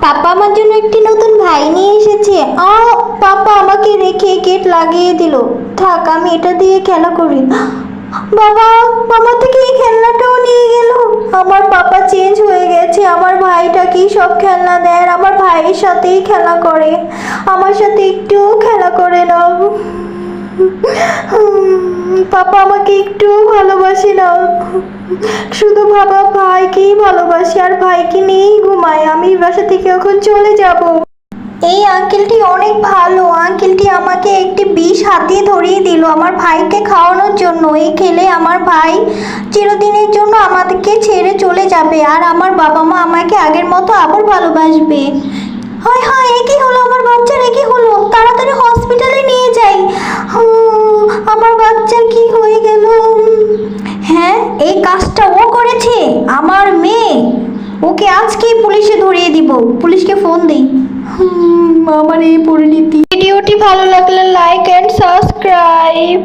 পাপা আমার জন্য একটি নতুন ভাই নিয়ে এসেছে। পাপা আমাকে রেখে গেট লাগিয়ে দিল। থাক, আমি এটা দিয়ে খেলা করি। বাবা, আমার থেকে এই খেলনাটাও নিয়ে গেল। আমার পাপা চেঞ্জ হয়ে গেছে। আমার ভাইটাকেই সব খেলনা দেয় আর আমার ভাইয়ের সাথেই খেলা করে। আমার সাথে একটুও খেলা করে না। পাপা আমাকে একটুও ভালোবাসে না। শুধু বাবা ভাইকেই ভালোবাসে আর ভাইকে নিয়েই ঘুমায়। আমি বাসা থেকে এখন চলে যাব। এই আঙ্কেলটি অনেক ভালো। আঙ্কেলটি আমাকে একটি বিষ হাতিয়ে ধরিয়ে দিল আমার ভাইকে খাওয়ানোর জন্য। এই খেলে আমার ভাই চিরদিনের জন্য আমাদেরকে ছেড়ে চলে যাবে আর আমার বাবা মা আমাকে আগের মতো আবার ভালোবাসবে। হয় হয়, এ কি হলো? আমার বাচ্চার এ কি হলো? তাড়াতাড়ি হসপিটালে নিয়ে যাই। আমার বাচ্চার কি হয়ে গেল? হ্যাঁ, এই কাজটা ও করেছে, আমার মেয়ে। ওকে আজকেই পুলিশে ধরিয়ে দিব। পুলিশকে ফোন দেই। আমার এই পরিণতি। ভিডিওটি ভালো লাগলে লাইক এন্ড সাবস্ক্রাইব।